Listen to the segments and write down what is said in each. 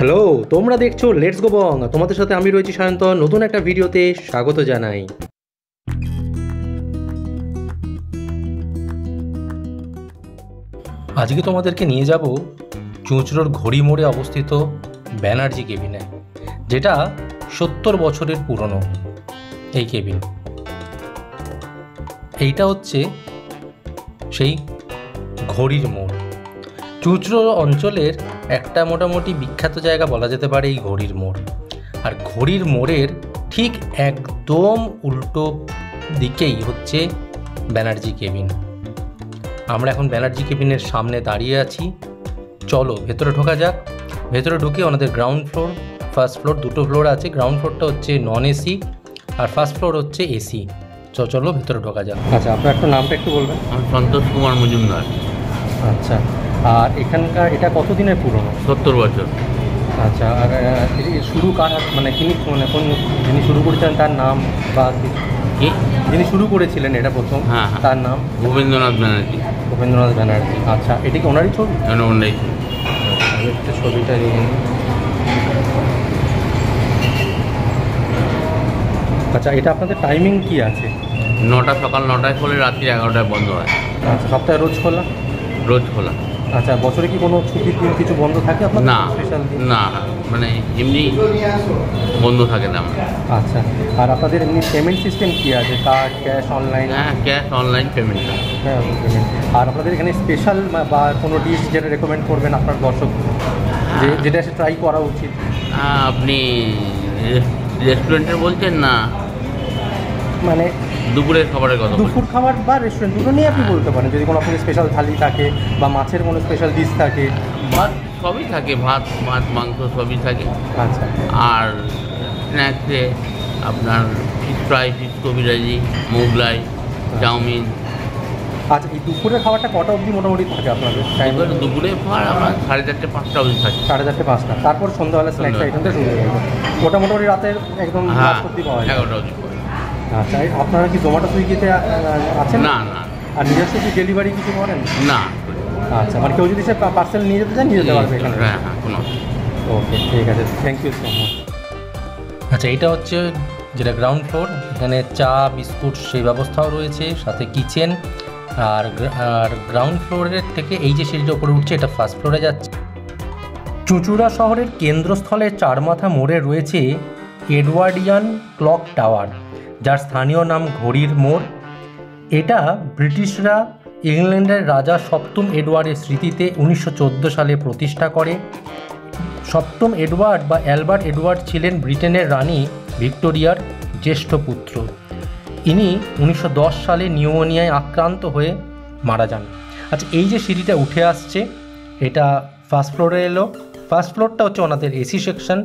Hello, তোমরা দেখছো let's go বং। তোমাদের সাথে আমি রয়েছি সায়ন্তন। নতুন একটা ভিডিওতে স্বাগত জানাই। আজকে তোমাদেরকে নিয়ে যাব চুঁচুড়োর ঘড়ি মোড়ে অবস্থিত ব্যানার্জি কেবিনে, যেটা 70 বছরের পুরনো এই কেবিন। এইটা হচ্ছে সেই ঘড়ির মোড়। চুঁচুড়ো অঞ্চলের একটা মোটামুটি বিখ্যাত জায়গা বলা যেতে পারে এই ঘড়ির মোড়। আর ঘড়ির মোড়ের ঠিক একদম উল্টো দিকেই হচ্ছে ব্যানার্জি কেবিন। আমরা এখন ব্যানার্জি কেবিনের সামনে দাঁড়িয়ে আছি। চলো ভেতরে ঢোকা যাক। ভেতরে ঢুকে ওনাদের গ্রাউন্ড ফ্লোর, ফার্স্ট ফ্লোর, দুটো ফ্লোর আছে। গ্রাউন্ড ফ্লোরটা হচ্ছে নন এসি আর ফার্স্ট ফ্লোর হচ্ছে এসি। চলো ভেতরে ঢোকা যাক। আচ্ছা, আপনার একটু নামটা একটু বলবেন? আমি সন্তোষ কুমার মজুমদার। আচ্ছা, আর এখানকার এটা কতদিনের পুরনো? 70 বছর। আচ্ছা, আর শুরু কার মানে কোন যিনি শুরু করেছিলেন তার নাম বা কি যিনি শুরু করেছিলেন এটা প্রথম, হ্যাঁ, তার নাম? ভূপেন্দ্রনাথ ব্যানার্জি। ভূপেন্দ্রনাথ ব্যানার্জি। আচ্ছা, এটা কি ওনারই ছবি? ওনারই। একটু ছবিটা নিয়ে। আচ্ছা, এটা আপনাদের টাইমিং কি আছে? 9টা, সকাল 9টায় খোলে, রাত্রি 11টায় বন্ধ হয়। আচ্ছা, সপ্তাহে রোজ খোলা? রোজ খোলা। আচ্ছা, বছরে কি কোনো ছুটির দিন কিছু বন্ধ থাকে আপনার? না, স্পেশাল দিন? না, মানে এমনি বন্ধ থাকে না। আচ্ছা, আর আপনাদের এমনি পেমেন্ট সিস্টেম কি আছে? Card, cash, online? হ্যাঁ, ক্যাশ, অনলাইন পেমেন্ট। হ্যাঁ, পেমেন্ট। আর আপনাদের এখানে স্পেশাল বা কোনো ডিশ যেটা রেকমেন্ড করবেন আপনার দর্শক, যেটা সে ট্রাই করা উচিত? আপনি রেস্টুরেন্টের বলছেন না, মানে দুপুরের খাবারের কথা? দুপুর খাবার বা রেস্টুরেন্ট দুটো নিয়ে আপনি বলতে পারেন। যদি কোনো আপনাদের স্পেশাল থালি থাকে বা মাছের কোনো স্পেশাল ডিশ থাকে? ভাত সবই থাকে, ভাত মাছ মাংস সবই থাকে। আচ্ছা, আর স্ন্যাক্সে আপনার ফিশ ফ্রাই, ফিশ কবিরাজি, মোগলাই, চাউমিন। আচ্ছা, এই দুপুরের খাবারটা কটা অবধি মোটামুটি থাকে আপনাদের? এবার দুপুরে খাবার আমরা 4:30, 5টা অবধি থাকি। 4:30, 5টা। তারপর সন্ধ্যাবেলা স্ন্যাক্স আইটেমটা শুরু হয়ে যাবে। ওটা মোটামুটি রাতের একদম হ্যাঁ, অবধি পাওয়া যায়? 11টা অবধি। আচ্ছা, আপনারা কি জোম্যাটো সুইগিতে আছেন? না, না। আর নিজস্ব কি ডেলিভারি কিছু করেন? না। আচ্ছা, মানে কেউ যদি সে পার্সেল নিয়ে যেতে চান নিয়ে যেতে পারবে এখানে? হ্যাঁ, হ্যাঁ, কোনো। ওকে, ঠিক আছে, থ্যাংক ইউ সো মাচ। আচ্ছা, এটা হচ্ছে যেটা গ্রাউন্ড ফ্লোর। এখানে চা, বিস্কুট সেই ব্যবস্থাও রয়েছে, সাথে কিচেন। আর গ্রাউন্ড ফ্লোরের থেকে এই যে সিঁড়িটা উপরে উঠছে, এটা ফার্স্ট ফ্লোরে যাচ্ছে। চুঁচুড়া শহরের কেন্দ্রস্থলে চারমাথা মোড়ে রয়েছে এডওয়ার্ডিয়ান ক্লক টাওয়ার, যার স্থানীয় নাম ঘড়ির মোড়। এটা ব্রিটিশরা ইংল্যান্ডের রাজা সপ্তম এডওয়ার্ডের স্মৃতিতে 1914 সালে প্রতিষ্ঠা করে। সপ্তম এডওয়ার্ড বা অ্যালবার্ট এডওয়ার্ড ছিলেন ব্রিটেনের রানী ভিক্টোরিয়ার জ্যেষ্ঠ পুত্র। ইনি 1910 সালে নিউমোনিয়ায় আক্রান্ত হয়ে মারা যান। আচ্ছা, এই যে সিঁড়িটা উঠে আসছে, এটা ফার্স্ট ফ্লোরে এলো। ফার্স্ট ফ্লোরটা হচ্ছে ওনাদের এসি সেকশন।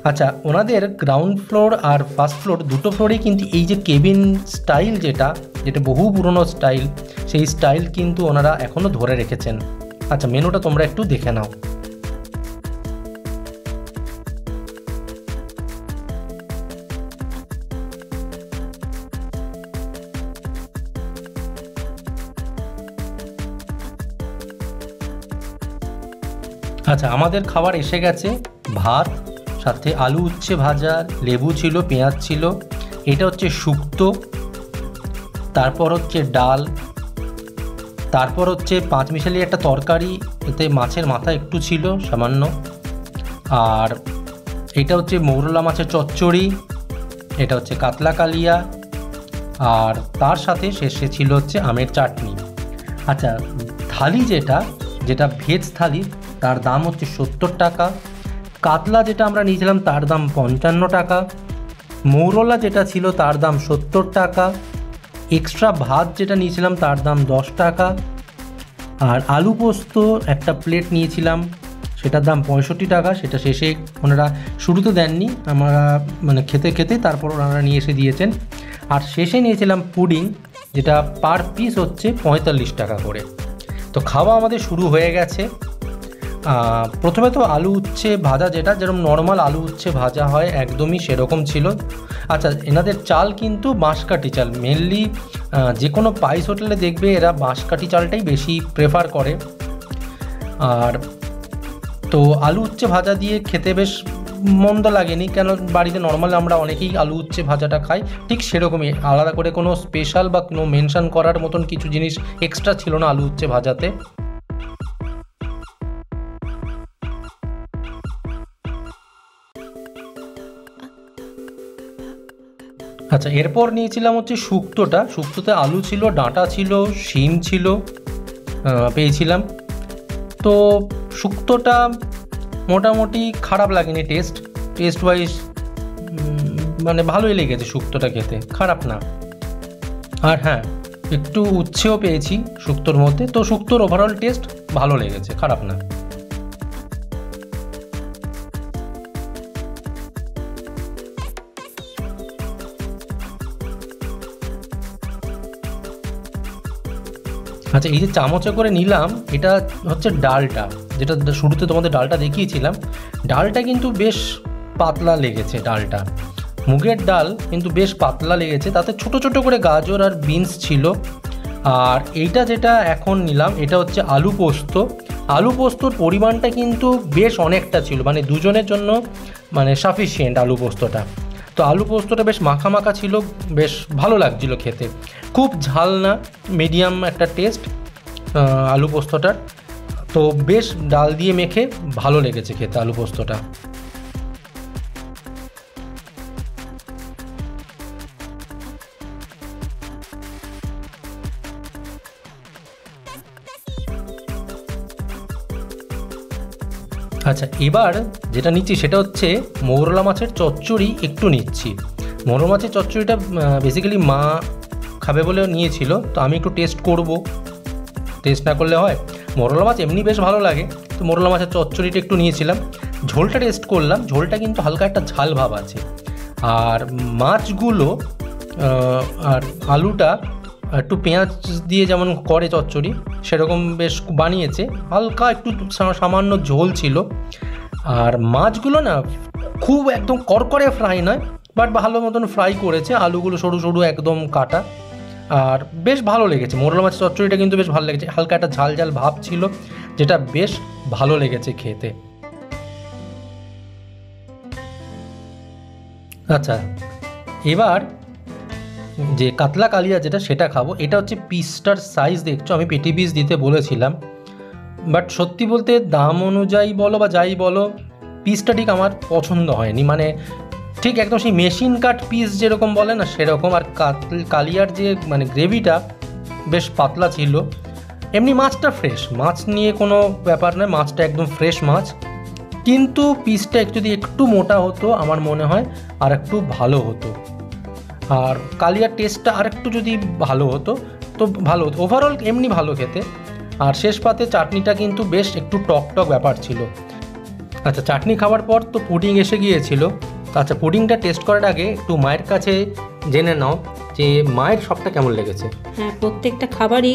আচ্ছা, ওনাদের গ্রাউন্ড ফ্লোর আর ফার্স্ট ফ্লোর দুটো ফ্লোরেই কিন্তু এই যে কেবিন স্টাইল, যেটা বহু পুরনো স্টাইল, সেই স্টাইল কিন্তু ওনারা এখনও ধরে রেখেছেন। আচ্ছা, মেনুটা তোমরা একটু দেখে নাও। আচ্ছা, আমাদের খাবার এসে গেছে। ভাত, সাথে আলু উচ্ছে ভাজা, লেবু ছিল, পেঁয়াজ ছিল। এটা হচ্ছে শুক্তো। তারপর হচ্ছে ডাল। তারপর হচ্ছে পাঁচমিশালি একটা তরকারি, এতে মাছের মাথা একটু ছিল সামান্য। আর এটা হচ্ছে মৌরলা মাছের চচ্চড়ি। এটা হচ্ছে কাতলা কালিয়া। আর তার সাথে শেষে ছিল হচ্ছে আমের চাটনি। আচ্ছা, থালি যেটা ভেজ থালি, তার দাম হচ্ছে 70 টাকা। কাতলা যেটা আমরা নিয়েছিলাম তার দাম 55 টাকা। মৌরলা যেটা ছিল তার দাম 70 টাকা। এক্সট্রা ভাত যেটা নিয়েছিলাম তার দাম 10 টাকা। আর আলু পোস্ত একটা প্লেট নিয়েছিলাম, সেটার দাম 65 টাকা। সেটা শেষে ওনারা শুরুতে দেননি, আমরা মানে খেতে তারপর ওনারা নিয়ে এসে দিয়েছেন। আর শেষে নিয়েছিলাম পুডিং, যেটা পার পিস হচ্ছে 45 টাকা করে। তো খাওয়া আমাদের শুরু হয়ে গেছে। প্রথমে তো আলু উচ্ছে ভাজা, যেরকম নর্মাল আলু উচ্ছে ভাজা হয় একদমই সেরকম ছিল। আচ্ছা, এনাদের চাল কিন্তু বাঁশকাঠি চাল। মেনলি যে কোনো পাইস হোটেলে দেখবে এরা বাঁশকাঠি চালটাই বেশি প্রেফার করে। আর তো আলু উচ্ছে ভাজা দিয়ে খেতে বেশ মন্দ লাগেনি, কেন বাড়িতে নর্মাল আমরা অনেকেই আলু উচ্ছে ভাজাটা খাই, ঠিক সেরকমই, আলাদা করে কোনো স্পেশাল বা কোনো মেনশন করার মতন কিছু জিনিস এক্সট্রা ছিল না আলু উচ্ছে ভাজাতে। আচ্ছা, এরপর নিয়েছিলাম হচ্ছে শুক্তোটা। শুক্তোতে আলু ছিল, ডাঁটা ছিল, শিম ছিল, পেয়েছিলাম। তো শুক্তোটা মোটামুটি খারাপ লাগেনি, টেস্ট ওয়াইজ মানে ভালোই লেগেছে শুক্তোটা খেতে, খারাপ না। আর হ্যাঁ, একটু উচ্ছেও পেয়েছি শুক্তোর মধ্যে, তো শুক্তোর ওভারঅল টেস্ট ভালো লেগেছে, খারাপ না। আচ্ছা, এই যে চামচে করে নিলাম, এটা হচ্ছে ডালটা, যেটা শুরুতে তোমাদের ডালটা দেখিয়েছিলাম। ডালটা কিন্তু বেশ পাতলা লেগেছে, ডালটা মুগের ডাল কিন্তু বেশ পাতলা লেগেছে, তাতে ছোট ছোট করে গাজর আর বিনস ছিল। আর এইটা যেটা এখন নিলাম, এটা হচ্ছে আলু পোস্ত। আলু পোস্তর পরিমাণটা কিন্তু বেশ অনেকটা ছিল, মানে দুজনের জন্য মানে সাফিসিয়েন্ট আলু পোস্তটা। তো আলু পোস্তটা বেশ মাখা মাখা ছিল, বেশ ভালো লাগছিল খেতে, খুব ঝাল না, মিডিয়াম একটা টেস্ট আলু পোস্তটার। তো বেশ ডাল দিয়ে মেখে ভালো লেগেছে খেতে আলু পোস্তটা। আচ্ছা, এবার যেটা নিচ্ছি সেটা হচ্ছে মৌরলা মাছের চচ্চড়ি একটু নিচ্ছি। মৌরলা মাছের চচ্চড়িটা বেসিক্যালি মা খাবে বলে নিয়েছিল, তো আমি একটু টেস্ট করব, টেস্ট না করলে হয়। মৌরলা মাছ এমনি বেশ ভালো লাগে, তো মৌরলা মাছের চচ্চড়িটা একটু নিয়েছিলাম। ঝোলটা টেস্ট করলাম, ঝোলটা কিন্তু হালকা একটা ঝাল ভাব আছে। আর মাছগুলো আর আলুটা একটু পেঁয়াজ দিয়ে যেমন করে চচ্চড়ি, সেরকম বেশ বানিয়েছে, হালকা একটু সামান্য ঝোল ছিল। আর মাছগুলো না খুব একদম করকরে ফ্রাই নয়, বাট ভালো মতন ফ্রাই করেছে, আলুগুলো সরু সরু একদম কাটা। আর বেশ ভালো লেগেছে, মোরলা মাছের চচ্চড়িটা কিন্তু বেশ ভালো লেগেছে, হালকা একটা ঝাল ঝাল ভাব ছিল, যেটা বেশ ভালো লেগেছে খেতে। আচ্ছা, এবার যে কাতলা কালিয়া যেটা সেটা খাবো। এটা হচ্ছে পিসটার সাইজ দেখছো, আমি পেটি পিস দিতে বলেছিলাম, বাট সত্যি বলতে দাম অনুযায়ী বলো বা যাই বলো, পিসটা ঠিক আমার পছন্দ হয়নি, মানে ঠিক একদম সেই মেশিন কাট পিস যেরকম বলে না সেরকম। আর কালিয়ার যে মানে গ্রেভিটা বেশ পাতলা ছিল। এমনি মাছটা ফ্রেশ, মাছ নিয়ে কোনো ব্যাপার নয়, মাছটা একদম ফ্রেশ মাছ, কিন্তু পিসটা যদি একটু মোটা হতো আমার মনে হয় আর একটু ভালো হতো। আর কালিয়ার টেস্টটা আর একটু যদি ভালো হতো তো ভালো হতো। ওভারঅল এমনি ভালো খেতে। আর শেষ পাতে চাটনিটা কিন্তু বেশ একটু টক টক ব্যাপার ছিল। আচ্ছা, চাটনি খাওয়ার পর তো পুডিং এসে গিয়েছিল। আচ্ছা, পুডিংটা টেস্ট করার আগে একটু মায়ের কাছে জেনে নাও যে মায়ের সবটা কেমন লেগেছে। হ্যাঁ, প্রত্যেকটা খাবারই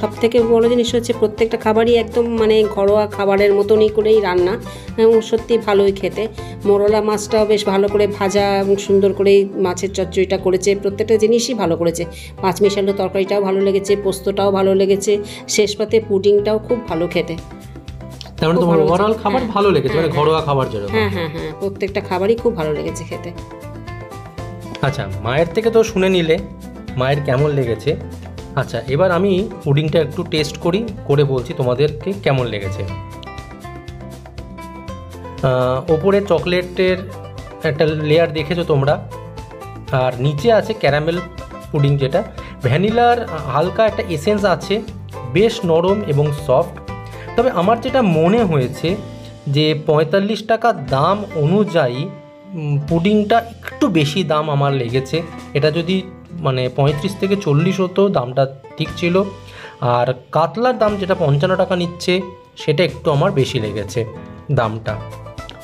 সব থেকে বড় জিনিস হচ্ছে প্রত্যেকটা খাবারই একদম মানে ঘরোয়া খাবারের মতনই করেই রান্না, এবং সত্যি ভালোই খেতে। মোরলা মাছটাও বেশ ভালো করে ভাজা এবং সুন্দর করেই মাছের চচ্চড়িটা করেছে, প্রত্যেকটা জিনিসই ভালো করেছে। পাঁচ মিশালো তরকারিটাও ভালো লেগেছে, পোস্তটাও ভালো লেগেছে, শেষ পাতে পুডিংটাও খুব ভালো খেতে। তার মানে তোমার ওভারঅল খাবার ভালো লেগেছে, মানে ঘরোয়া খাবার যেরকম। হ্যাঁ হ্যাঁ হ্যাঁ, প্রত্যেকটা খাবারই খুব ভালো লেগেছে খেতে। আচ্ছা, মায়ের থেকে তো শুনে নিলে মায়ের কেমন লেগেছে। আচ্ছা, এবার আমি পুডিংটা একটু টেস্ট করে বলছি তোমাদেরকে কেমন লেগেছে। ওপরে চকলেটের একটা লেয়ার দেখেছো তোমরা, আর নিচে আছে ক্যারামেল পুডিং, যেটা ভ্যানিলার হালকা একটা এসেন্স আছে, বেশ নরম এবং সফট। তবে আমার যেটা মনে হয়েছে যে 45 টাকা দাম অনুযায়ী পুডিংটা একটু বেশি দাম আমার লেগেছে। এটা যদি মানে 35 থেকে 40 হতো দামটা ঠিক ছিল। আর কাতলার দাম যেটা 55 টাকা নিচ্ছে সেটা একটু আমার বেশি লেগেছে দামটা।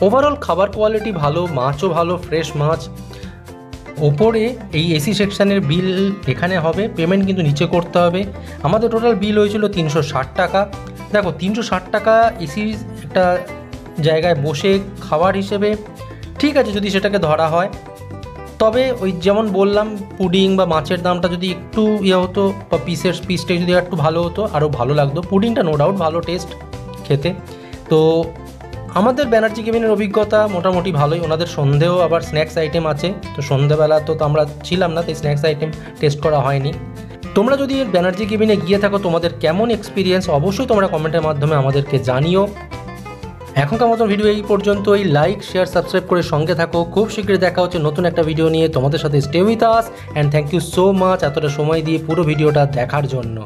ওভারঅল খাবার কোয়ালিটি ভালো, মাছও ভালো, ফ্রেশ মাছ। ওপরে এই এসি সেকশানের বিল এখানে হবে, পেমেন্ট কিন্তু নিচে করতে হবে। আমাদের টোটাল বিল হয়েছিল 360 টাকা। দেখো, 360 টাকা এসি একটা জায়গায় বসে খাবার হিসেবে ঠিক আছে যদি সেটাকে ধরা হয়। তবে ওই যেমন বললাম, পুডিং বা মাছের দামটা যদি একটু হতো বা পিসটা যদি একটু ভালো হতো আরও ভালো লাগতো। পুডিংটা নো ডাউট ভালো টেস্ট খেতে। তো আমাদের ব্যানার্জি কেবিনের অভিজ্ঞতা মোটামুটি ভালোই। ওনাদের সন্ধেও আবার স্ন্যাক্স আইটেম আছে, তো সন্ধেবেলা তো আমরা ছিলাম না, তাই স্ন্যাক্স আইটেম টেস্ট করা হয়নি। তোমরা যদি এর ব্যানার্জি কেবিনে গিয়ে থাকো, তোমাদের কেমন এক্সপিরিয়েন্স অবশ্যই তোমরা কমেন্টের মাধ্যমে আমাদেরকে জানিও। এখনকার মতো ভিডিও এই পর্যন্তই। লাইক, শেয়ার, সাবস্ক্রাইব করে সঙ্গে থাকো। খুব শীঘ্রই দেখা হচ্ছে নতুন একটা ভিডিও নিয়ে তোমাদের সাথে। Stay with us and thank you so much এতটা সময় দিয়ে পুরো ভিডিওটা দেখার জন্য।